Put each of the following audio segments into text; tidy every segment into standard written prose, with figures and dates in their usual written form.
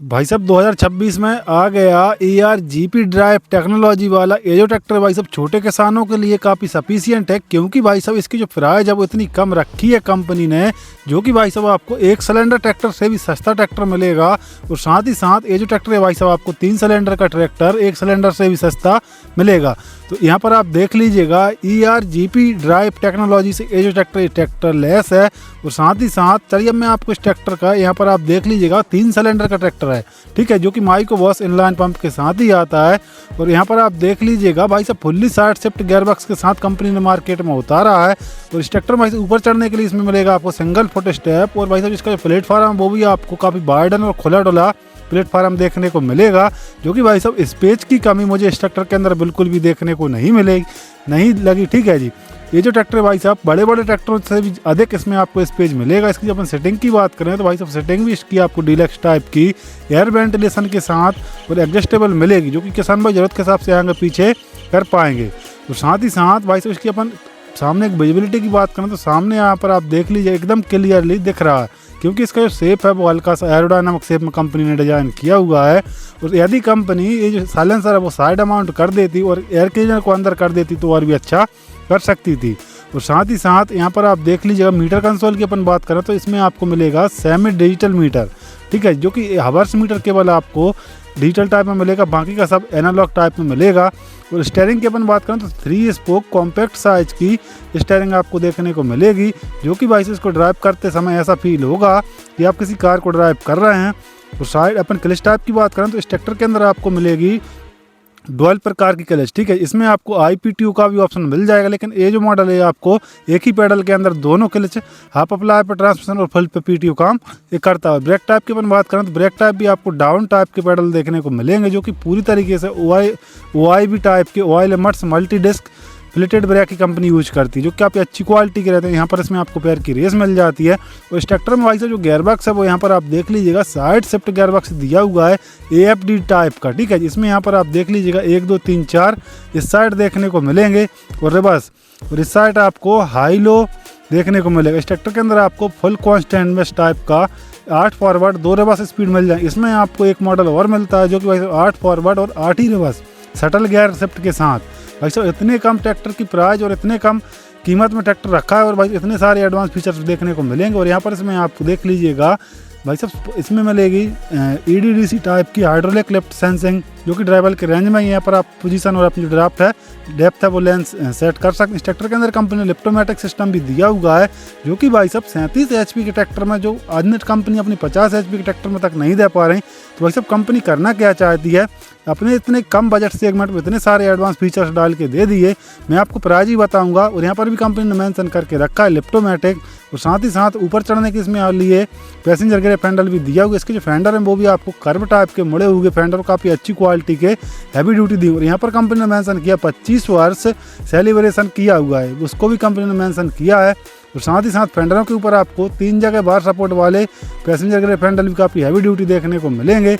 भाई साहब 2026 में आ गया ERGP ड्राइव टेक्नोलॉजी वाला ये जो ट्रैक्टर भाई साहब छोटे किसानों के लिए काफ़ी सफिशियंट है, क्योंकि भाई साहब इसकी जो प्राइस है वो इतनी कम रखी है कंपनी ने, जो कि भाई साहब आपको एक सिलेंडर ट्रैक्टर से भी सस्ता ट्रैक्टर मिलेगा। और साथ ही साथ ये जो ट्रैक्टर है भाई साहब आपको 3 सिलेंडर का ट्रैक्टर एक सिलेंडर से भी सस्ता मिलेगा। तो यहाँ पर आप देख लीजिएगा ERGP ड्राइव टेक्नोलॉजी से ये जो ट्रैक्टर लेस है। और साथ ही साथ चलिए अब मैं आपको इस ट्रैक्टर का यहाँ पर आप देख लीजिएगा 3 सिलेंडर का ट्रैक्टर है, ठीक है, जो कि माइक्रो बॉस इनलाइन पंप के साथ ही आता है। और यहाँ पर आप देख लीजिएगा भाई साहब फुल्ली साइड शिफ्ट गियरबॉक्स के साथ कंपनी ने मार्केट में उतारा है। और इस ट्रैक्टर में ऊपर चढ़ने के लिए इसमें मिलेगा आपको सिंगल फुट स्टेप। और भाई साहब इसका जो प्लेटफॉर्म है वो भी आपको काफ़ी वाइडन और खुला डुला प्लेटफॉर्म देखने को मिलेगा, जो कि भाई साहब स्पेस की कमी मुझे इस ट्रैक्टर के अंदर बिल्कुल भी देखने को नहीं लगी, ठीक है जी। ये जो ट्रैक्टर है भाई साहब बड़े बड़े ट्रैक्टरों से भी अधिक इसमें आपको स्पेस मिलेगा। इसकी जब अपन सेटिंग की बात करें तो भाई साहब सेटिंग भी इसकी आपको डीलक्स टाइप की एयर वेंटिलेशन के साथ और एडजस्टेबल मिलेगी, जो कि किसान भाई जरूरत के हिसाब से आगे पीछे कर पाएंगे। और साथ ही साथ भाई साहब इसकी अपन सामने एक विजिबिलिटी की बात करें तो सामने यहाँ पर आप देख लीजिए एकदम क्लियरली दिख रहा है, क्योंकि इसका जो शेप है वो हल्का सा एरोडायनामिक शेप में कंपनी ने डिजाइन किया हुआ है। और यदि कंपनी ये जो साइलेंसर है वो साइड माउंट कर देती और एयर क्लीनर को अंदर कर देती तो और भी अच्छा कर सकती थी। और साथ ही साथ यहाँ पर आप देख लीजिएगा मीटर कंसोल की अपन बात करें तो इसमें आपको मिलेगा सेमी डिजिटल मीटर, ठीक है, जो कि हावर्स मीटर केवल आपको डिजिटल टाइप में मिलेगा, बाकी का सब एनालॉग टाइप में मिलेगा। और स्टीयरिंग की अपन बात करें तो 3 स्पोक कॉम्पैक्ट साइज की स्टीयरिंग आपको देखने को मिलेगी, जो कि भाई से इसको ड्राइव करते समय ऐसा फील होगा कि आप किसी कार को ड्राइव कर रहे हैं। और साइड अपन क्लच टाइप की बात करें तो इस ट्रैक्टर के अंदर आपको मिलेगी डुअल प्रकार की क्लच, ठीक है, इसमें आपको IPTO का भी ऑप्शन मिल जाएगा, लेकिन ये जो मॉडल है आपको एक ही पेडल के अंदर दोनों क्लच हाफ अप्लाई पर ट्रांसमिशन और फुल पे PTO काम ये करता है। ब्रेक टाइप की अपन बात करें तो ब्रेक टाइप भी आपको डाउन टाइप के पेडल देखने को मिलेंगे, जो कि पूरी तरीके से OIB टाइप के oil immersed multi disc plated brake की कंपनी यूज करती है, जो कि काफ़ी अच्छी क्वालिटी के रहते हैं। यहाँ पर इसमें आपको पैर की रेस मिल जाती है। और इस ट्रैक्टर में भाई साहब जो गियरबॉक्स है वो यहाँ पर आप देख लीजिएगा साइड शिफ्ट गियरबॉक्स दिया हुआ है AFD टाइप का, ठीक है, इसमें यहाँ पर आप देख लीजिएगा 1 2 3 4 इस साइड देखने को मिलेंगे और रिवर्स, और इस साइड आपको हाई लो देखने को मिलेगा। इस ट्रैक्टर के अंदर आपको फुल कॉन्स्टेंट बेस टाइप का 8 फॉरवर्ड 2 रिवर्स स्पीड मिल जाए। इसमें आपको एक मॉडल और मिलता है जो कि भाई साहब 8 फॉरवर्ड और 8 ही रिवर्स शटल गियर शिफ्ट के साथ। भाई साहब इतने कम ट्रैक्टर की प्राइस और इतने कम कीमत में ट्रैक्टर रखा है और भाई इतने सारे एडवांस फीचर्स देखने को मिलेंगे। और यहाँ पर इसमें आपको देख लीजिएगा भाई साहब इसमें मिलेगी EDDC टाइप की हाइड्रोलिक लिफ्ट सेंसिंग, जो कि ड्राइवर के रेंज में यहाँ पर आप पोजीशन और अपनी जो डेप्थ है वो लेंस सेट कर सकते हैं। इस ट्रैक्टर के अंदर कंपनी ने लिफ्टोमेटिक सिस्टम भी दिया हुआ है, जो कि भाई साहब 37 HP के ट्रैक्टर में जो अन्य कंपनी अपनी 50 HP के ट्रैक्टर में तक नहीं दे पा रही, तो भाई साहब कंपनी करना क्या चाहती है, अपने इतने कम बजट सेगमेंट में इतने सारे एडवांस फीचर्स डाल के दे दिए। मैं आपको प्राइस ही बताऊंगा और यहाँ पर भी कंपनी ने मेंशन करके रखा है लिफ्टोमेटिक। और साथ ही साथ ऊपर चढ़ने के इसमें लिए पैसेंजर ग्रेड फेंडर भी दिया हुआ। इसके जो फेंडर हैं वो भी आपको कर्व टाइप के मुड़े हुए फेंडर काफ़ी अच्छी क्वालिटी के हैवी ड्यूटी दी। और यहाँ पर कंपनी ने मेंशन किया 25 वर्ष सेलिब्रेशन किया हुआ है, उसको भी कंपनी ने मेंशन किया है। और साथ ही साथ फेंडरों के ऊपर आपको 3 जगह बार सपोर्ट वाले पैसेंजर ग्रेड फेंडर भी काफ़ी हैवी ड्यूटी देखने को मिलेंगे।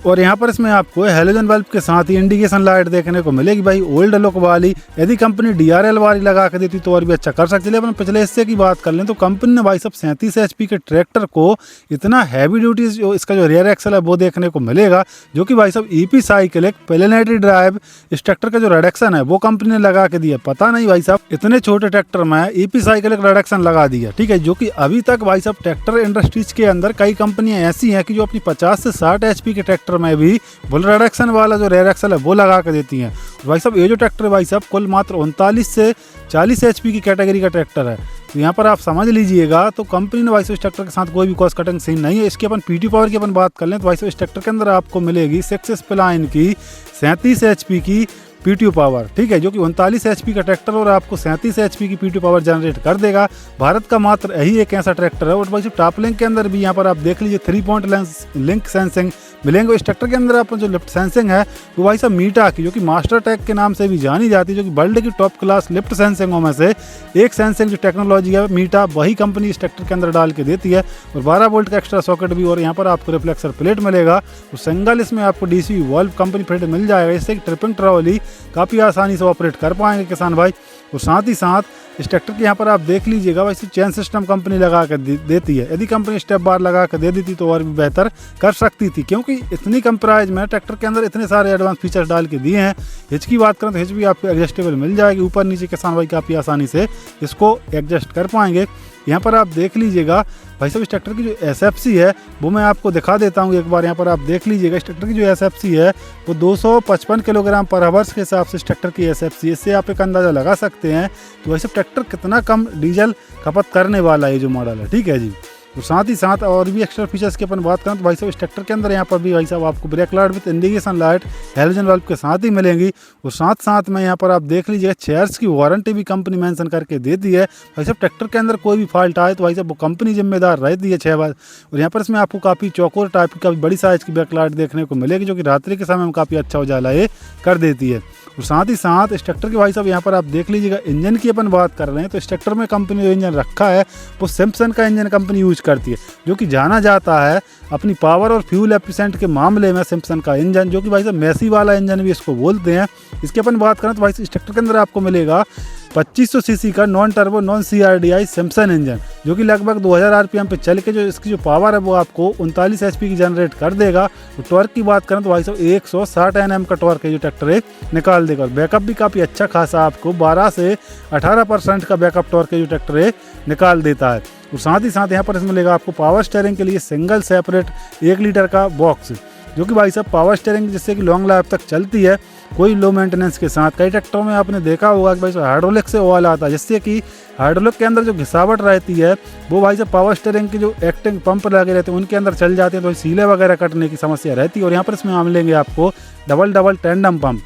और यहाँ पर इसमें आपको हेलोजन बल्ब के साथ ही इंडिकेशन लाइट देखने को मिलेगी भाई ओल्ड लुक वाली। यदि कंपनी DRL वाली लगा के देती तो और भी अच्छा कर सकती है। लेकिन पिछले हिस्से की बात कर लें तो कंपनी ने भाई साहब 37 HP के ट्रैक्टर को इतना हैवी ड्यूटी जो इसका जो रियर एक्सल है वो देखने को मिलेगा, जो कि भाई साहब EP साइकिलिक प्लेनेटरी ड्राइव इस ट्रैक्टर का जो रिडक्शन है वो कंपनी ने लगा के दिया। पता नहीं भाई साहब इतने छोटे ट्रैक्टर में EP साइकिलिक रिडक्शन लगा दिया, ठीक है, जो कि अभी तक भाई साहब ट्रैक्टर इंडस्ट्रीज के अंदर कई कंपनियां ऐसी हैं कि जो अपनी 50 से 60 HP के ट्रैक्टर में भी फुल रिडक्शन वाला जो रेयर एक्सल है वो लगा के देती हैं। भाई साहब ये जो ट्रैक्टर है भाई साहब कुल मात्र 39 से 40 HP की कैटेगरी का ट्रैक्टर है। तो यहाँ पर आप समझ लीजिएगा तो कंपनी ने भाई साहब इस ट्रैक्टर के साथ कोई भी कॉस्ट कटिंग सीन नहीं है। इसकी अपन PT पावर की अपन बात कर लें तो भाई साहब इस ट्रैक्टर के अंदर आपको मिलेगी 6 स्प्लाइन की 37 HP की PTO पावर, ठीक है, जो कि 39 HP का ट्रैक्टर और आपको 37 HP की PTO पावर जनरेट कर देगा। भारत का मात्र यही एक ऐसा ट्रैक्टर है। और भाई साहब टॉप लिंक के अंदर भी यहाँ पर आप देख लीजिए 3 पॉइंट लिंक सेंसिंग मिलेंगे। इस ट्रैक्टर के अंदर आपको जो लिफ्ट सेंसिंग है वो भाई साहब मीटा की, जो कि मास्टर टैग के नाम से भी जानी जाती है, जो कि वर्ल्ड की टॉप क्लास लिफ्ट सेंसिंगों में से एक सेंसिंग जो टेक्नोलॉजी है मीटा वही कंपनी इस ट्रैक्टर के अंदर डाल के देती है। और 12 वोल्ट का एक्स्ट्रा सॉकेट भी और यहाँ पर आपको रिफ्लेक्सर प्लेट मिलेगा। और सिंगल इसमें आपको DC वॉल्व कंपनी फिट मिल जाएगा, इससे ट्रिपिंग ट्रॉली काफ़ी आसानी से ऑपरेट कर पाएंगे किसान भाई। और साथ ही साथ इस ट्रैक्टर के यहाँ पर आप देख लीजिएगा भाई चेन सिस्टम कंपनी लगा कर देती है। यदि कंपनी स्टेप बार लगा कर दे देती तो और भी बेहतर कर सकती थी, क्योंकि इतनी कम प्राइस में ट्रैक्टर के अंदर इतने सारे एडवांस फीचर्स डाल के दिए हैं। हिच की बात करें तो हिच भी आपको एडजस्टेबल मिल जाएगी, ऊपर नीचे किसान भाई काफ़ी आसानी से इसको एडजस्ट कर पाएंगे। यहाँ पर आप देख लीजिएगा भाई साहब इस ट्रैक्टर की जो SFC है वो मैं आपको दिखा देता हूँ एक बार। यहाँ पर आप देख लीजिएगा इस ट्रैक्टर की जो SFC है वो 255 किलोग्राम पर आवर्स के हिसाब से इस ट्रैक्टर की SFC, इससे आप एक अंदाज़ा लगा सकते हैं कि भाई साहब ट्रैक्टर कितना कम डीजल खपत करने वाला है जो मॉडल है, ठीक है जी। और साथ ही साथ और भी एक्स्ट्रा फीचर्स की अपन बात करें तो भाई साहब इस ट्रैक्टर के अंदर यहाँ पर भी भाई साहब आपको brake light with indication light halogen bulb के साथ ही मिलेंगी। और साथ साथ में यहाँ पर आप देख लीजिएगा चेयर्स की वारंटी भी कंपनी मेंशन करके देती है। भाई साहब ट्रैक्टर के अंदर कोई भी फॉल्ट आए तो भाई साहब वो कंपनी जिम्मेदार रहती है 6 बार। और यहाँ पर इसमें आपको काफ़ी चौकोर टाइप की काफ़ी बड़ी साइज़ की बैक लाइट देखने को मिलेगी जो कि रात्रि के समय में काफ़ी अच्छा उजाला ये कर देती है। और साथ ही साथ इस ट्रैक्टर के भाई साहब यहाँ पर आप देख लीजिएगा इंजन की अपन बात कर रहे हैं तो इस ट्रैक्टर में कंपनी जो इंजन रखा है वो सैमसंग का इंजन कंपनी यूज करती है, जो कि जाना जाता है अपनी पावर और फ्यूल एफिशिएंट के मामले में सैमसंग का इंजन, जो कि भाई साहब मैसी वाला इंजन भी इसको बोलते हैं। इसकी अपन बात करें तो भाई इस ट्रैक्टर के अंदर आपको मिलेगा 2500 सीसी का non turbo non CRDI Samsung engine, जो कि लगभग 2000 RPM पे चल के जो इसकी जो पावर है वो आपको 39 HP की जनरेट कर देगा। तो टॉर्क की बात करें तो भाई साहब 160 Nm का टॉर्क है जो ट्रैक्टर एक निकाल देगा। बैकअप भी काफ़ी अच्छा खासा आपको 12 से 18% का बैकअप टॉर्क है जो ट्रैक्टर एक निकाल देता है। और साथ ही साथ यहाँ पर इसमें मिलेगा आपको पावर स्टीयरिंग के लिए सिंगल सेपरेट 1 लीटर का बॉक्स, जो कि भाई साहब पावर स्टीयरिंग जिससे कि लॉन्ग लाइफ तक चलती है कोई लो मेंटेनेंस के साथ। कई ट्रैक्टरों में आपने देखा होगा कि भाई हाइड्रोलिक से ऑयल आता है, जिससे कि हाइड्रोलिक के अंदर जो घिसावट रहती है वो भाई साहब पावर स्टीयरिंग के जो एक्टिंग पंप लगे रहते हैं उनके अंदर चल जाते हैं, तो सीले वगैरह कटने की समस्या रहती है। और यहाँ पर इसमें मिलेंगे आपको डबल टेंडम पंप,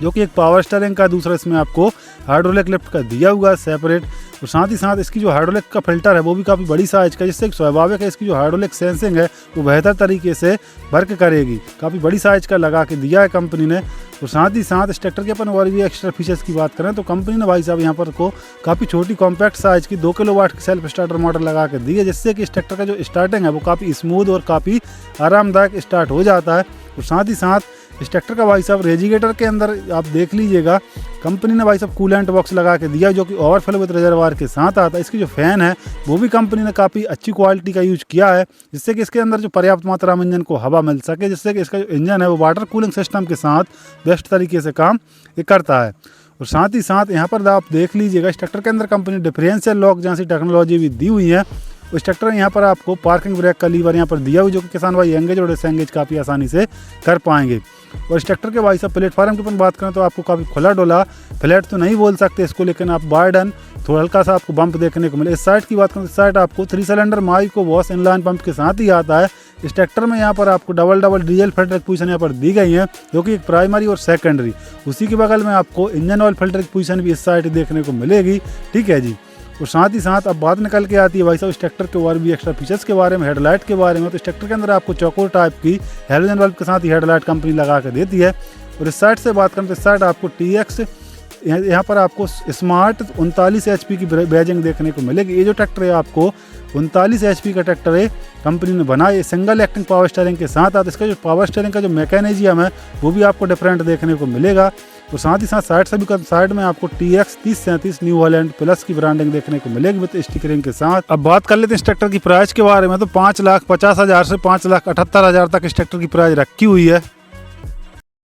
जो कि एक पावर स्टीयरिंग का, दूसरा इसमें आपको हाइड्रोलिक लिफ्ट का दिया हुआ है सेपरेट। और साथ ही साथ इसकी जो हाइड्रोलिक का फिल्टर है वो भी काफ़ी बड़ी साइज का, जिससे स्वाभाविक है इसकी जो हाइड्रोलिक सेंसिंग है वो बेहतर तरीके से वर्क करेगी। काफ़ी बड़ी साइज का लगा के दिया है कंपनी ने। और साथ ही साथ इस ट्रैक्टर के अपन और भी एक्स्ट्रा फीचर्स की बात करें तो कंपनी ने भाई साहब यहाँ पर को काफ़ी छोटी कॉम्पैक्ट साइज की 2 किलोवाट की सेल्फ स्टार्टर मोटर लगा के दी है, जिससे कि इस ट्रैक्टर का जो स्टार्टिंग है वो काफ़ी स्मूथ और काफ़ी आरामदायक स्टार्ट हो जाता है। और साथ ही साथ इस ट्रैक्टर का भाई साहब रेजिगेटर के अंदर आप देख लीजिएगा कंपनी ने भाई साहब कूलेंट बॉक्स लगा के दिया, जो कि ओवरफ्लो विद रिजर्वायर के साथ आता है। इसकी जो फ़ैन है वो भी कंपनी ने काफ़ी अच्छी क्वालिटी का यूज किया है, जिससे कि इसके अंदर जो पर्याप्त मात्रा में इंजन को हवा मिल सके, जिससे कि इसका जो इंजन है वो वाटर कूलिंग सिस्टम के साथ बेस्ट तरीके से काम ये करता है। और साथ ही साथ यहाँ पर आप देख लीजिएगा इस ट्रैक्टर के अंदर कंपनी डिफरेंशियल लॉक जैसी टेक्नोलॉजी भी दी हुई है। उस ट्रैक्टर यहाँ पर आपको पार्किंग ब्रेक का लीवर यहाँ पर दिया हुआ, जो कि किसान भाई एंगेज और डिसएंगेज काफ़ी आसानी से कर पाएंगे। और इस ट्रैक्टर के भाई साहब प्लेटफॉर्म की अपन बात करें तो आपको काफ़ी खुला डोला, फ्लैट तो नहीं बोल सकते इसको, लेकिन आप बारडन थोड़ा हल्का सा आपको बम्प देखने को मिले। इस साइड की बात करें तो इस साइड आपको 3 सिलेंडर माइको वॉश इनलाइन पंप के साथ ही आता है। इस ट्रैक्टर में यहाँ पर आपको डबल डीजल फिल्टर की पोजीशन यहाँ पर दी गई है, जो कि एक प्राइमरी और सेकेंडरी। उसी के बगल में आपको इंजन ऑयल फिल्टर की पोजीशन भी इस साइड देखने को मिलेगी, ठीक है जी। और साथ ही साथ अब बात निकल के आती है भाई साहब इस ट्रैक्टर के और भी एक्स्ट्रा फीचर्स के बारे में, हेडलाइट के बारे में। तो इस ट्रैक्टर के अंदर आपको चौकोर टाइप की हेलोजन बल्ब के साथ ही हेडलाइट कंपनी लगा कर देती है। और इस साइड से बात करें तो इस साइड आपको TX यहाँ पर आपको स्मार्ट 39 HP की बैजिंग देखने को मिलेगी। ये जो ट्रैक्टर है आपको 39 HP का ट्रैक्टर है कंपनी ने बनाया, सिंगल एक्टिंग पावर स्टीयरिंग के साथ आता। इसका जो पावर स्टीयरिंग का जो मैकेनिज्म है वो भी आपको डिफरेंट देखने को मिलेगा। और साथ ही साथ साइड से भी साइड में आपको TX 3037 न्यू हॉलैंड प्लस की ब्रांडिंग देखने को मिलेगी विद स्टिकरिंग के साथ। अब बात कर लेते हैं इस ट्रैक्टर की प्राइस के बारे में, तो 5,50,000 से 5,78,000 तक इस ट्रैक्टर की प्राइस रखी हुई है।